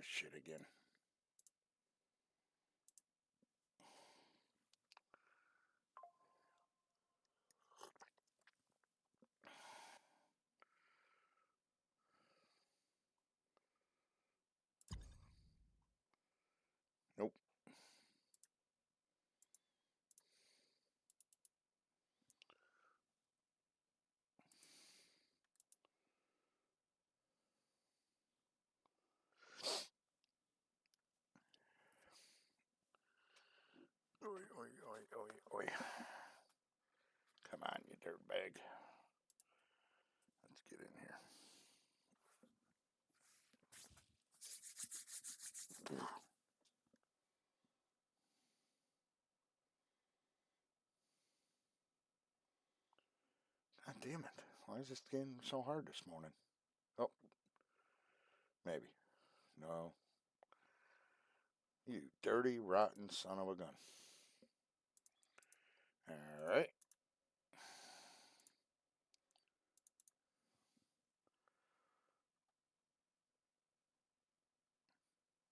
this shit again. Nope. Oi, oi, oi, oi, oi. Come on, you dirtbag. Let's get in here. God damn it. Why is this game so hard this morning? Oh, maybe. No. You dirty, rotten son of a gun. Alright.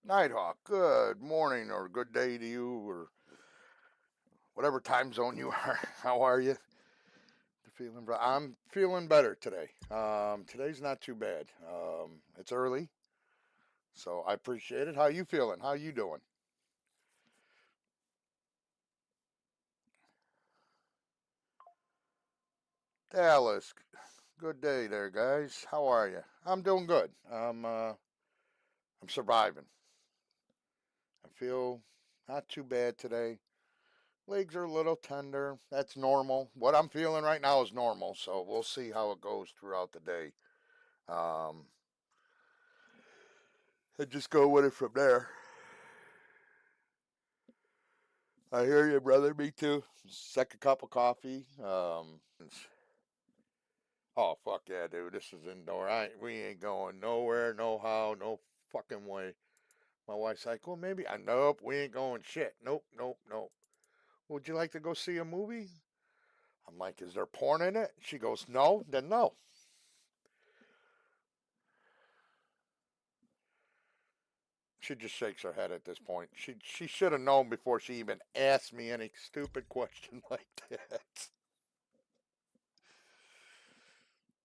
Nighthawk, good morning or good day to you, or whatever time zone you are. How are you? I'm feeling better today. Today's not too bad. It's early, so I appreciate it. How you feeling? How you doing? Dallas, good day there, guys. How are you? I'm doing good. I'm surviving. I feel not too bad today. Legs are a little tender. That's normal. What I'm feeling right now is normal, so we'll see how it goes throughout the day. Um, and just go with it from there. I hear you, brother. Me too. Second cup of coffee. Oh fuck yeah, dude. This is indoor. We ain't going nowhere, no how, no fucking way. My wife's like, well, maybe. Nope, we ain't going shit. Nope, nope, nope. Would you like to go see a movie? I'm like, is there porn in it? She goes, no. Then no. She just shakes her head at this point. She should have known before she even asked me any stupid question like that.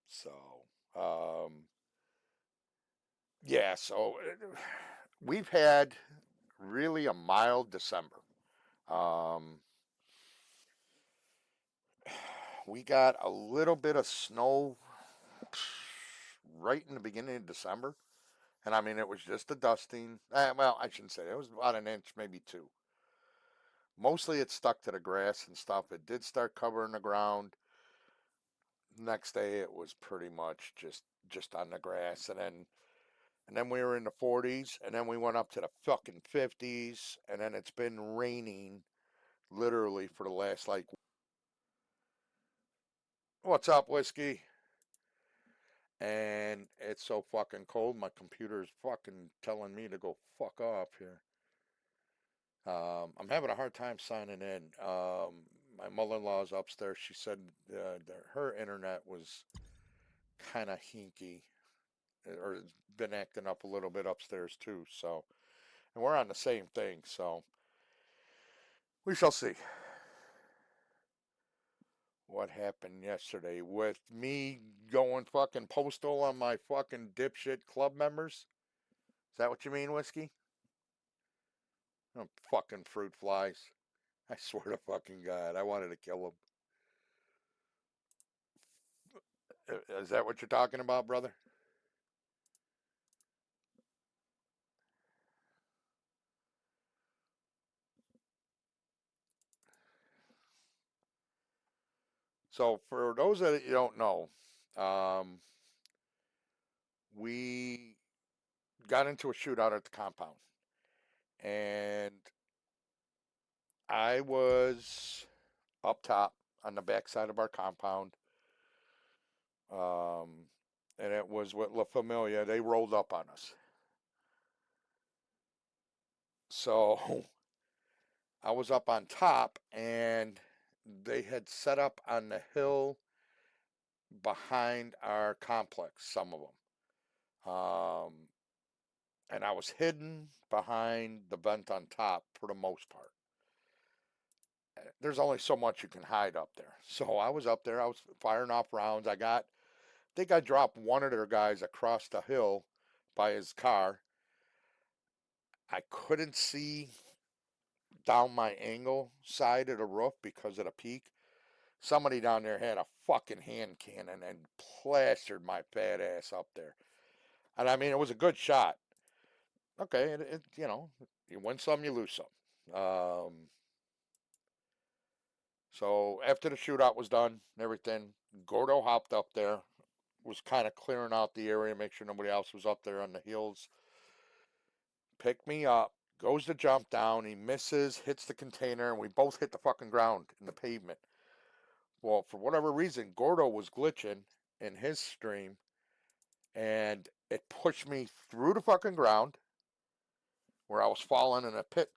So, yeah. So we've had really a mild December. Um, we got a little bit of snow right in the beginning of December. And I mean, it was just a dusting. Well, I shouldn't say it was about an inch, maybe two. Mostly it stuck to the grass and stuff. It did start covering the ground. Next day it was pretty much just on the grass, and then we were in the 40s, and then we went up to the fucking 50s, and then it's been raining literally for the last like. What's up, whiskey? And it's so fucking cold. My computer's fucking telling me to go fuck off here. I'm having a hard time signing in. My mother-in-law's upstairs. She said that her internet was kind of hinky, or it's been acting up a little bit upstairs too. So, and we're on the same thing. So we shall see what happened yesterday with me going fucking postal on my fucking dipshit club members. Is that what you mean, whiskey? Oh, fucking fruit flies. I swear to fucking God, I wanted to kill them. Is that what you're talking about, brother? So, for those that you don't know, um, we got into a shootout at the compound, and I was up top on the backside of our compound, um, and it was with La Familia. They rolled up on us, so I was up on top, and they had set up on the hill behind our complex. Some of them. and I was hidden behind the vent on top for the most part. There's only so much you can hide up there. So I was up there. I was firing off rounds. I think I dropped one of their guys across the hill by his car. I couldn't see down my angle side of the roof because of the peak. Somebody down there had a fucking hand cannon and plastered my fat ass up there. And I mean, it was a good shot. Okay, you win some, you lose some. So after the shootout was done and everything, Gordo hopped up there, was kind of clearing out the area, make sure nobody else was up there on the hills. Picked me up, goes to jump down, he misses, hits the container, and we both hit the fucking ground in the pavement. Well, for whatever reason, Gordo was glitching in his stream, and it pushed me through the fucking ground where I was falling in the pit,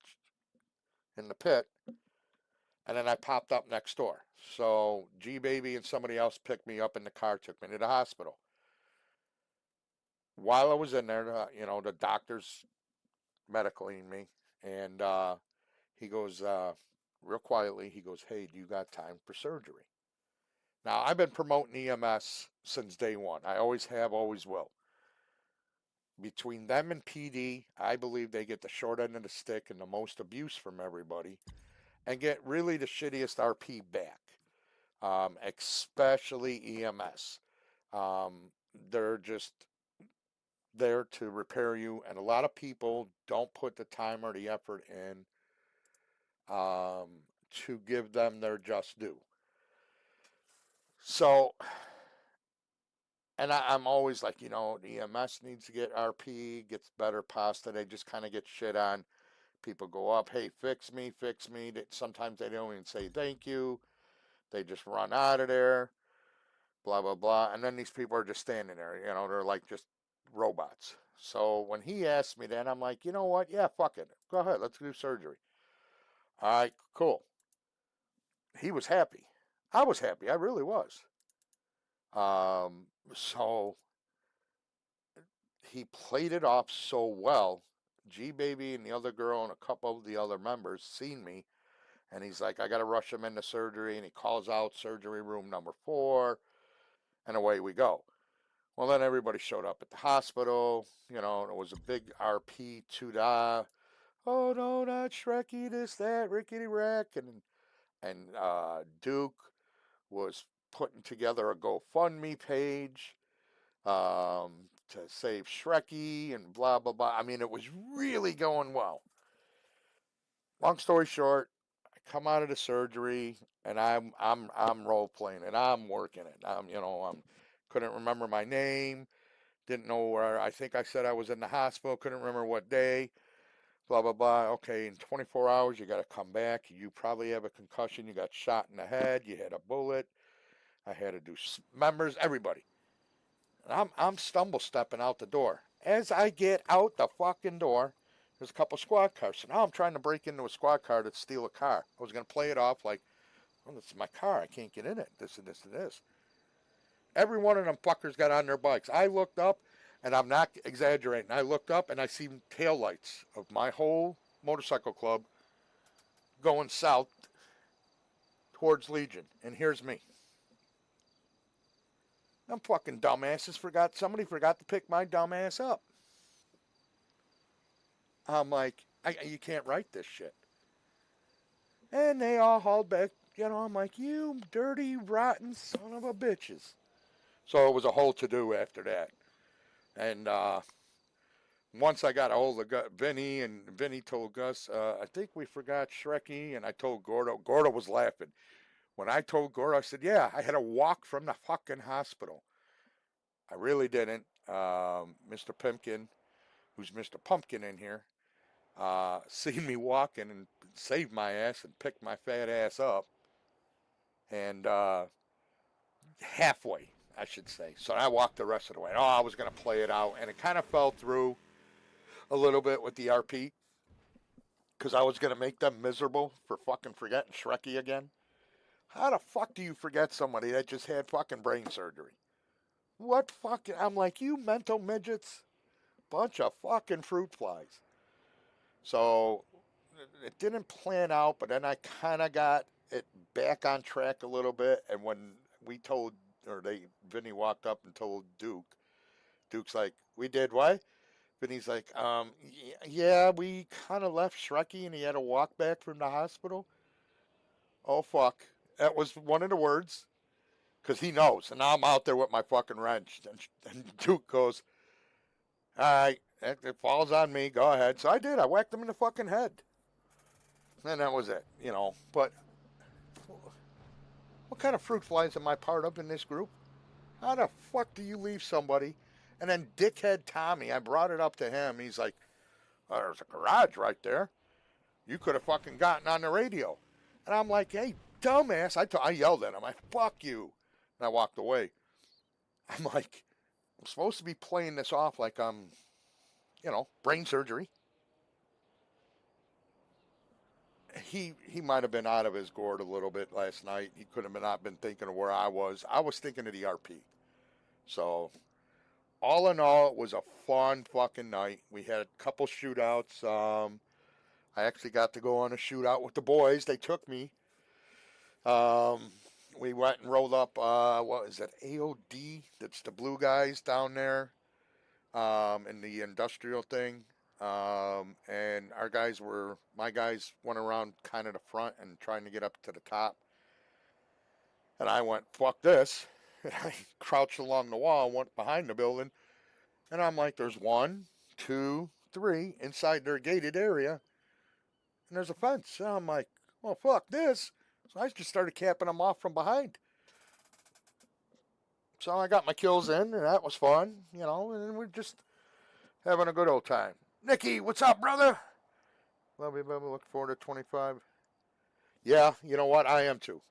and then I popped up next door. So G-Baby and somebody else picked me up in the car, took me to the hospital. While I was in there, the doctors medicaling me, and he goes, real quietly, he goes, "Hey, do you got time for surgery?" Now, I've been promoting EMS since day one. I always have, always will. Between them and PD, I believe they get the short end of the stick and the most abuse from everybody, and get really the shittiest RP back, especially EMS. They're just there to repair you, and a lot of people don't put the time or the effort in to give them their just due. So, and I'm always like, the EMS needs to get RP, gets better pasta. They just kind of get shit on. People go up, "Hey, fix me, fix me." Sometimes they don't even say thank you. They just run out of there, blah, blah, blah. And then these people are just standing there, they're like just robots. So when he asked me that, I'm like, you know what? Yeah, fuck it. Go ahead. Let's do surgery. All right, cool. He was happy. I was happy. I really was. So he played it off so well. G-Baby and the other girl and a couple of the other members seen me, and he's like, "I got to rush him into surgery," and he calls out surgery room number 4, and away we go. Well, then everybody showed up at the hospital. It was a big RP to-da. "Oh, no, not Shrekky, this, that, rickety rack." And Duke was putting together a GoFundMe page to save Shrekky and blah, blah, blah. I mean, it was really going well. Long story short, I come out of the surgery and I'm role playing it. I'm working it. I'm couldn't remember my name, didn't know where. I think I said I was in the hospital, couldn't remember what day. Blah blah blah. Okay, in 24 hours you got to come back. You probably have a concussion. You got shot in the head. You had a bullet. I had to do members, everybody. I'm stumble stepping out the door. As I get out the fucking door, there's a couple squad cars. So now I'm trying to break into a squad car to steal a car. I was going to play it off like, "Oh, this is my car. I can't get in it. This and this and this." Every one of them fuckers got on their bikes. I looked up, and I'm not exaggerating. I looked up, and I see tail lights of my whole motorcycle club going south towards Legion. And here's me. Them fucking dumbasses somebody forgot to pick my dumbass up. I'm like, you can't write this shit. And they all hauled back. I'm like, "You dirty, rotten son of a bitches." So it was a whole to-do after that. And once I got a hold of Vinny, and Vinny told Gus, "I think we forgot Shrekky," and I told Gordo. Gordo was laughing. When I told Gordo, I said, "Yeah, I had to walk from the fucking hospital." I really didn't. Mr. Pimpkin, who's Mr. Pumpkin in here, seen me walking and saved my ass and picked my fat ass up. And halfway, I should say. So I walked the rest of the way. Oh, I was going to play it out, and it kind of fell through a little bit with the RP because I was going to make them miserable for fucking forgetting Shrekky again. How the fuck do you forget somebody that just had fucking brain surgery? What fucking... I'm like, you mental midgets. bunch of fucking fruit flies. So it didn't plan out, but then I kind of got it back on track a little bit. And when we told, or Vinny walked up and told Duke, Duke's like, we did what? Vinny's like, yeah, we kind of left Shrekky and he had to walk back from the hospital. Oh, fuck. That was one of the words. Because he knows. And now I'm out there with my fucking wrench. And Duke goes, all right, it falls on me. Go ahead. So I did. I whacked him in the fucking head. And that was it, you know. But what kind of fruit flies am I part of in this group? How the fuck do you leave somebody? And then dickhead Tommy, I brought it up to him. He's like, oh, there's a garage right there. You could have fucking gotten on the radio. And I'm like, hey, dumbass. I yelled at him. Fuck you. And I walked away. I'm like, I'm supposed to be playing this off like I'm, you know, brain surgery. He might have been out of his gourd a little bit last night. He could have not been thinking of where I was. I was thinking of the RP. So, all in all, it was a fun fucking night. We had a couple shootouts. I actually got to go on a shootout with the boys. They took me. We went and rolled up, what is that, AOD? That's the blue guys down there in the industrial thing. And my guys went around kind of the front and trying to get up to the top. And I went, fuck this. And I crouched along the wall and went behind the building. And I'm like, there's 1, 2, 3 inside their gated area. And there's a fence. And I'm like, well, fuck this. So I just started capping them off from behind. So I got my kills in, and that was fun, you know, and we're just having a good old time. Nicky, what's up, brother? Love you, baby. Look forward to 25. Yeah, you know what? I am too.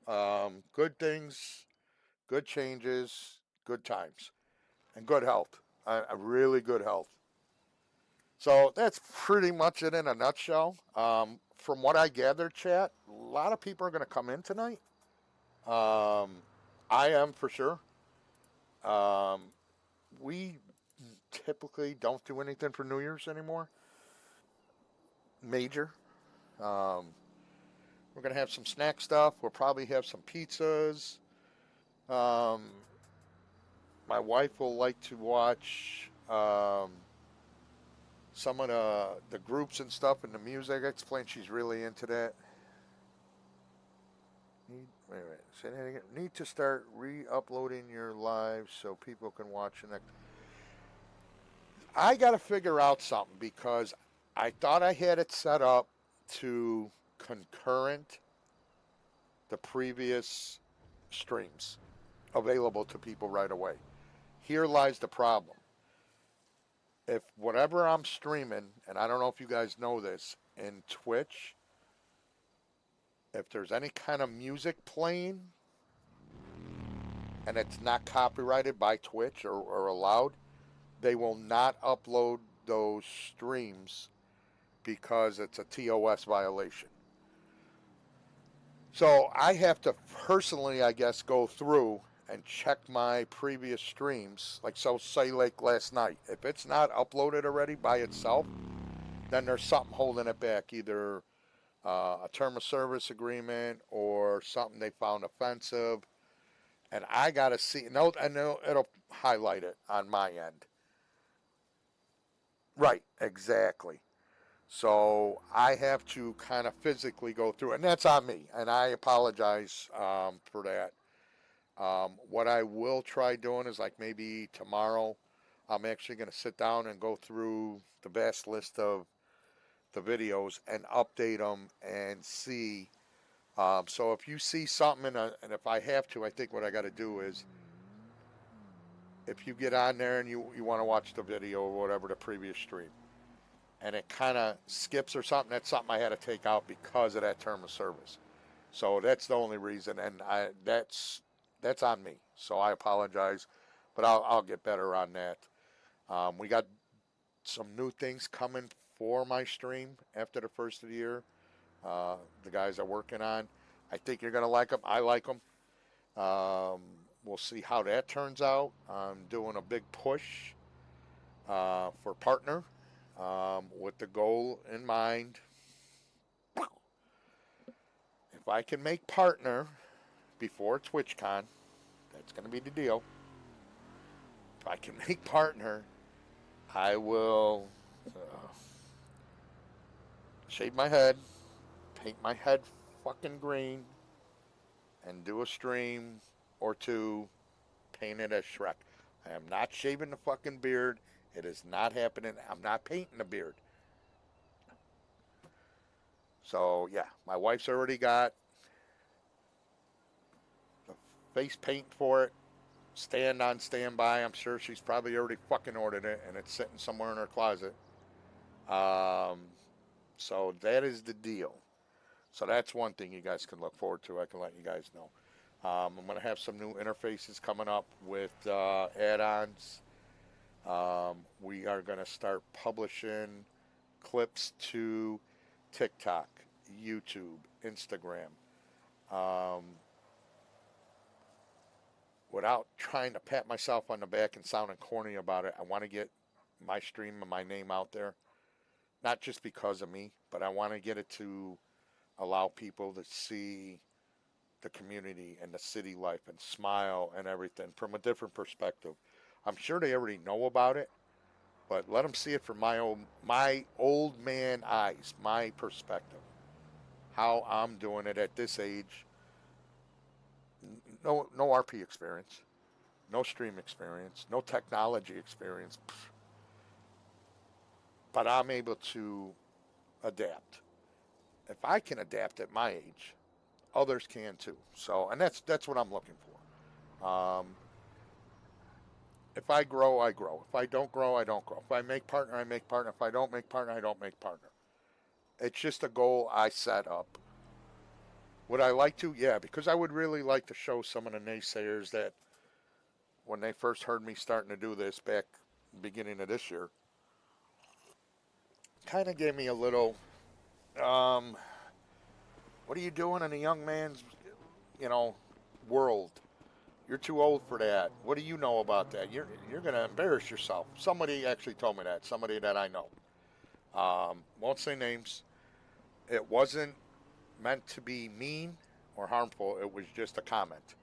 Good things, good changes, good times, and good health. Really good health. So that's pretty much it in a nutshell. From what I gathered, chat, a lot of people are going to come in tonight. I am for sure. We typically don't do anything for New Year's anymore. Major. We're going to have some snack stuff. We'll probably have some pizzas. My wife will like to watch some of the groups and stuff and the music. I explained she's really into that. Wait a minute. Say that again. Need to start re-uploading your live so people can watch the next. I got to figure out something because I thought I had it set up to concurrent the previous streams available to people right away. Here lies the problem. If whatever I'm streaming, and I don't know if you guys know this, in Twitch, if there's any kind of music playing and it's not copyrighted by Twitch or allowed, they will not upload those streams because it's a TOS violation. So I have to personally, I guess, go through and check my previous streams. Like, so say like last night. If it's not uploaded already by itself, then there's something holding it back. Either a term of service agreement or something they found offensive. And I got to see. No, I know it'll highlight it on my end. Right, exactly. So I have to kind of physically go through it. And that's on me. And I apologize for that. What I will try doing is like maybe tomorrow, I'm actually going to sit down and go through the vast list of the videos and update them and see. So if you see something, and if I have to, I think what I got to do is, if you get on there and you want to watch the video or whatever, the previous stream, and it kind of skips or something, that's something I had to take out because of that term of service. So that's the only reason, and that's on me. So I apologize, but I'll get better on that. We got some new things coming for my stream after the first of the year. The guys are working on. I think you're going to like them. I like them. We'll see how that turns out. I'm doing a big push for partner, with the goal in mind. If I can make partner before TwitchCon, that's going to be the deal. If I can make partner, I will shave my head, paint my head fucking green, and do a stream or two painted as Shrek. I am not shaving the fucking beard. It is not happening. I'm not painting the beard. So, yeah, my wife's already got the face paint for it. Stand on standby. I'm sure she's probably already fucking ordered it, and it's sitting somewhere in her closet. So that is the deal. So that's one thing you guys can look forward to. I can let you guys know. I'm going to have some new interfaces coming up with add-ons. We are going to start publishing clips to TikTok, YouTube, Instagram. Without trying to pat myself on the back and sounding corny about it, I want to get my stream and my name out there. Not just because of me, but I want to get it to allow people to see the community and the city life and smile and everything from a different perspective. I'm sure they already know about it, but let them see it from my old man eyes, my perspective. How I'm doing it at this age. No RP experience, no stream experience, no technology experience, but I'm able to adapt. If I can adapt at my age, others can too. So, and that's what I'm looking for. If I grow, I grow. If I don't grow, I don't grow. If I make partner, I make partner. If I don't make partner, I don't make partner. It's just a goal I set up. Would I like to? Yeah, because I would really like to show some of the naysayers that when they first heard me starting to do this back beginning of this year, kind of gave me a little, what are you doing in a young man's, world? You're too old for that. What do you know about that? You're going to embarrass yourself. Somebody actually told me that. Somebody that I know. Won't say names. It wasn't meant to be mean or harmful. It was just a comment.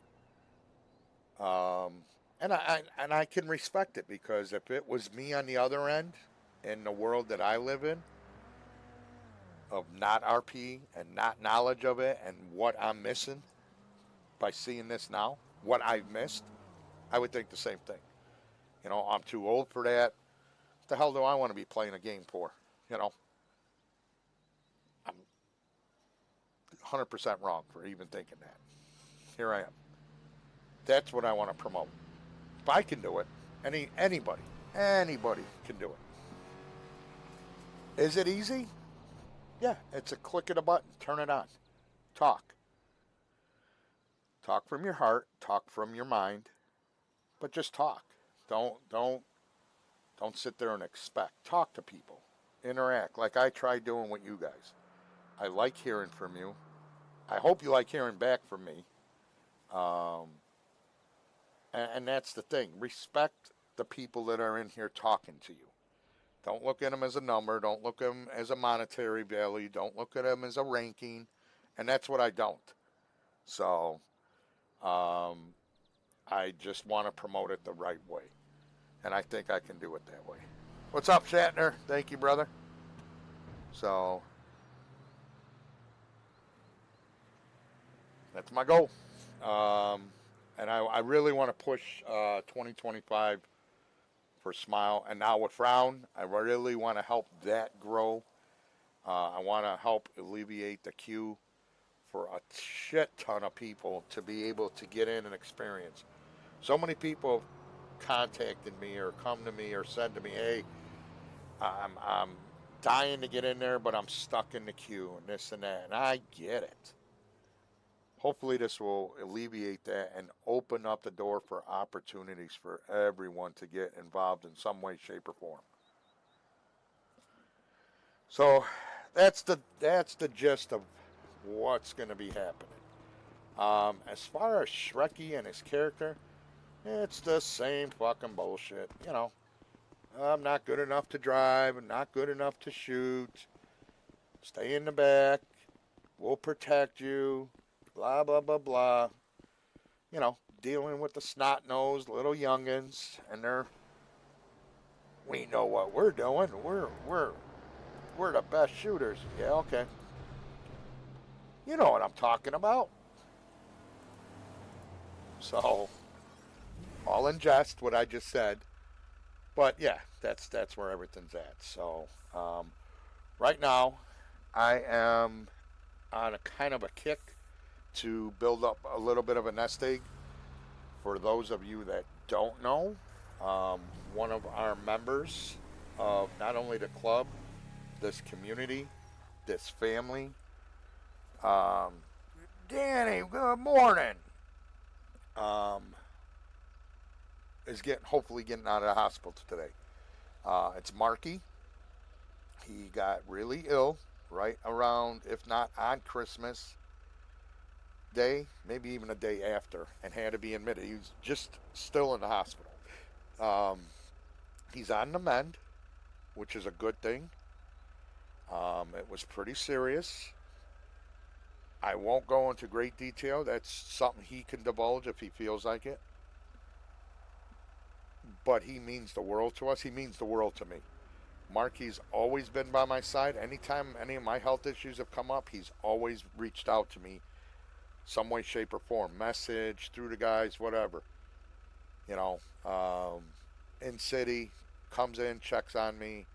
And I can respect it, because if it was me on the other end in the world that I live in, of not RP and not knowledge of it and what I'm missing by seeing this now, what I've missed, I would think the same thing. I'm too old for that. What the hell do I want to be playing a game for? I'm 100% wrong for even thinking that. Here I am. That's what I want to promote. If I can do it, anybody can do it. Is it easy? Yeah, it's a click of a button. Turn it on. Talk. Talk from your heart. Talk from your mind. But just talk. Don't sit there and expect. Talk to people. Interact like I try doing with you guys. I like hearing from you. I hope you like hearing back from me. And that's the thing. Respect the people that are in here talking to you. Don't look at them as a number. Don't look at them as a monetary value. Don't look at them as a ranking. And that's what I don't. So, I just want to promote it the right way. And I think I can do it that way. What's up, Shatner? Thank you, brother. So, that's my goal. And I really want to push 2025 for Smile. And now with Frown, I really want to help that grow. I want to help alleviate the queue for a shit ton of people to be able to get in and experience. So many people have contacted me or come to me or said to me, hey, I'm dying to get in there, but I'm stuck in the queue and this and that. And I get it. Hopefully this will alleviate that and open up the door for opportunities for everyone to get involved in some way, shape, or form. So that's the gist of what's going to be happening. As far as Shrekky and his character, it's the same fucking bullshit. I'm not good enough to drive. I'm not good enough to shoot. Stay in the back. We'll protect you. Blah, blah, blah, blah. You know, dealing with the snot-nosed little youngins. And we know what we're doing. We're the best shooters. Yeah, okay. You know what I'm talking about. So, all in jest, what I just said. But yeah, that's where everything's at. So, right now, I am on a kind of a kick to build up a little bit of a nest egg. For those of you that don't know, um, one of our members of not only the club, this community, this family, um, Danny, good morning, um, is hopefully getting out of the hospital today. It's Marky. He got really ill right around, if not on Christmas Day, maybe even a day after, and had to be admitted. He was just still in the hospital. Um, he's on the mend, which is a good thing. It was pretty serious. I won't go into great detail. That's something he can divulge if he feels like it. But he means the world to us. He means the world to me. Marky's always been by my side. Anytime any of my health issues have come up, he's always reached out to me, some way, shape, or form. Message, through the guys, whatever. You know, in city, comes in, checks on me.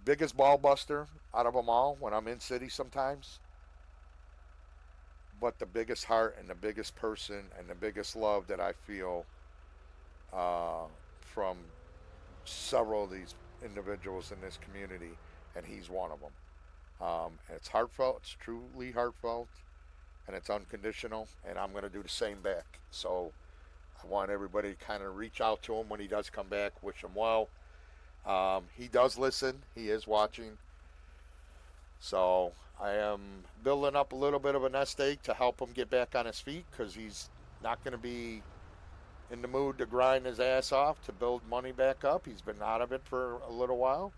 Biggest ball buster out of them all when I'm in city sometimes. But the biggest heart and the biggest person and the biggest love that I feel from several of these individuals in this community, and he's one of them. It's heartfelt, it's truly heartfelt, and it's unconditional, and I'm going to do the same back. So I want everybody to kind of reach out to him when he does come back, wish him well. He does listen, he is watching. So I am building up a little bit of a nest egg to help him get back on his feet, because he's not going to be in the mood to grind his ass off to build money back up. He's been out of it for a little while.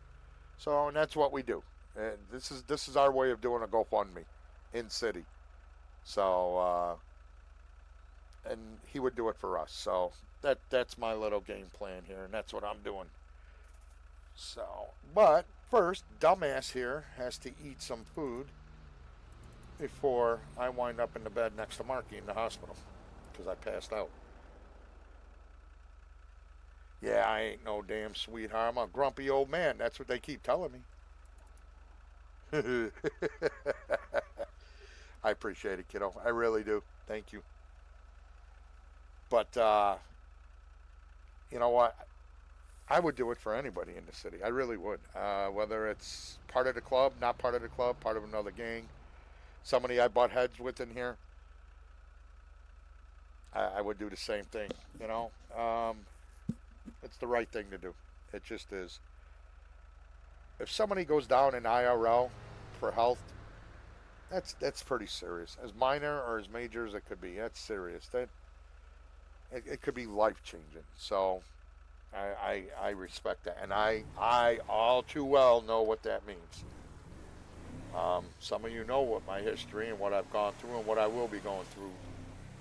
So, and that's what we do. And this is our way of doing a GoFundMe in city. So, and he would do it for us. So that's my little game plan here, and that's what I'm doing. So, but first, dumbass here has to eat some food before I wind up in the bed next to Marky in the hospital because I passed out. Yeah, I ain't no damn sweetheart. I'm a grumpy old man. That's what they keep telling me. I appreciate it, kiddo. I really do. Thank you. But, you know what? I would do it for anybody in the city. I really would. Whether it's part of the club, not part of the club, part of another gang, somebody I butt heads with in here, I would do the same thing, you know? It's the right thing to do. It just is. If somebody goes down in IRL for health, that's pretty serious. As minor or as major as it could be, that's serious. It could be life changing. So I respect that, and I all too well know what that means. Some of you know what my history and what I've gone through and what I will be going through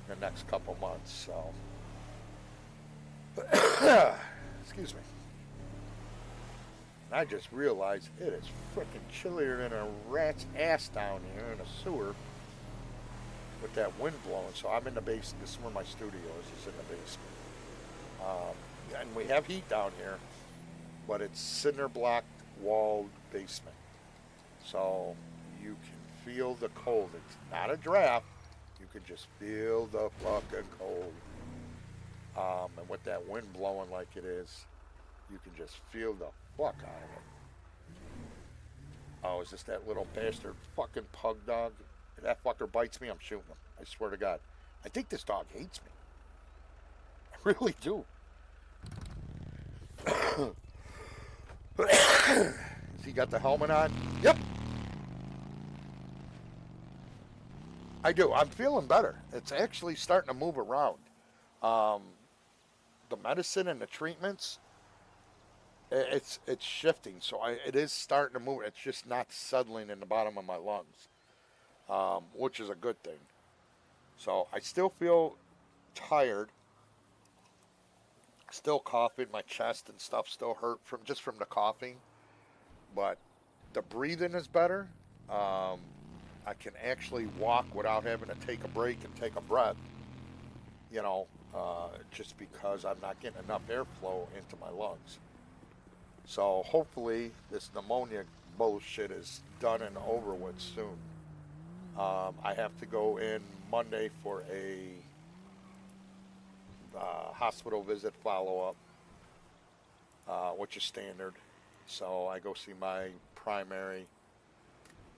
in the next couple months. So. Excuse me. And I just realized it is freaking chillier than a rat's ass down here in a sewer with that wind blowing. So I'm in the basement. This is where my studio is in the basement. And we have heat down here, but it's cinder block walled basement. So you can feel the cold. It's not a draft. You can just feel the fucking cold. And with that wind blowing like it is, you can just feel the fuck out of it. Oh, is this that little bastard fucking pug dog? If that fucker bites me, I'm shooting him. I swear to God. I think this dog hates me. I really do. Has he got the helmet on? Yep. I do. I'm feeling better. It's actually starting to move around. The medicine and the treatments it's shifting, so it is starting to move. It's just not settling in the bottom of my lungs, which is a good thing. So I still feel tired, still coughing. My chest and stuff still hurt from the coughing, but the breathing is better. Um, I can actually walk without having to take a break and take a breath. You know, just because I'm not getting enough airflow into my lungs. So hopefully this pneumonia bullshit is done and over with soon. I have to go in Monday for a hospital visit follow up, which is standard. So I go see my primary,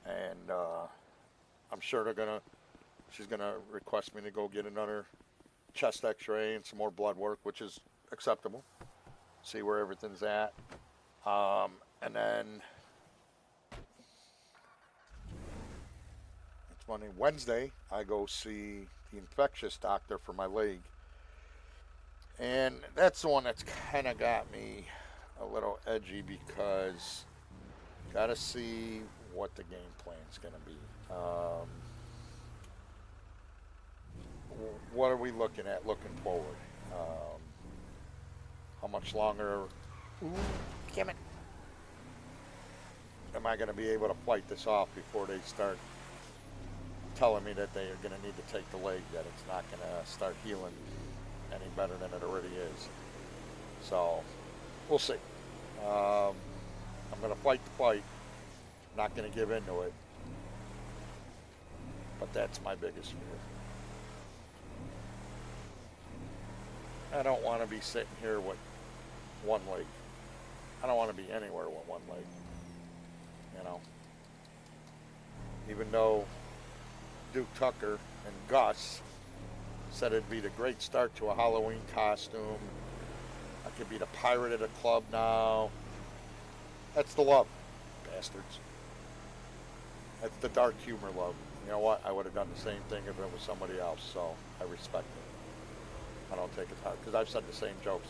and I'm sure she's gonna request me to go get another chest X-ray and some more blood work, which is acceptable. See where everything's at. And then it's Monday. Wednesday, I go see the infectious doctor for my leg. And that's the one that's kind of got me a little edgy because got to see what the game plan's going to be. What are we looking at looking forward? How much longer? Ooh, damn it. Am I going to be able to fight this off before they start telling me that they are going to need to take the leg, that it's not going to start healing any better than it already is? So, we'll see. I'm going to fight the fight. I'm not going to give into it. But that's my biggest fear. I don't want to be sitting here with one leg. I don't want to be anywhere with one leg. You know, even though Duke Tucker and Gus said it'd be the great start to a Halloween costume. I could be the pirate of the club now. That's the love, bastards. That's the dark humor love. You know what? I would have done the same thing if it was somebody else, so I respect it. I don't take it hard, because I've said the same jokes.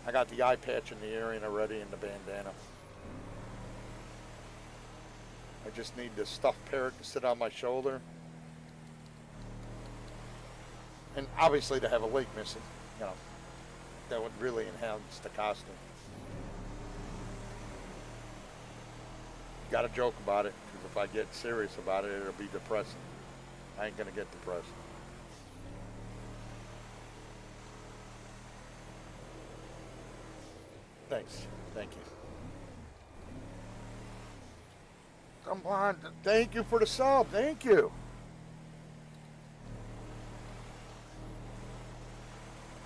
I got the eye patch and the earring already and the bandana. I just need the stuffed parrot to sit on my shoulder. And obviously to have a leg missing, you know, that would really enhance the costume. Got to joke about it, because if I get serious about it, it'll be depressing. I ain't going to get depressed. Thanks. Thank you. Come on. Thank you for the sub. Thank you.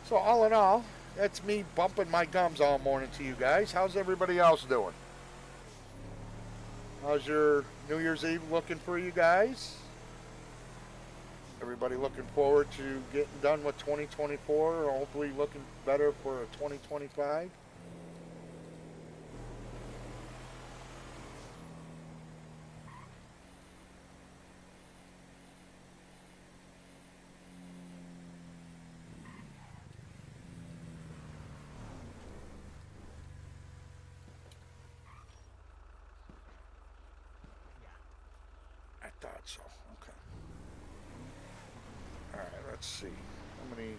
So all in all, that's me bumping my gums all morning to you guys. How's everybody else doing? How's your New Year's Eve looking for you guys? Everybody looking forward to getting done with 2024, or hopefully looking better for 2025? I thought so. Okay. All right, let's see. How many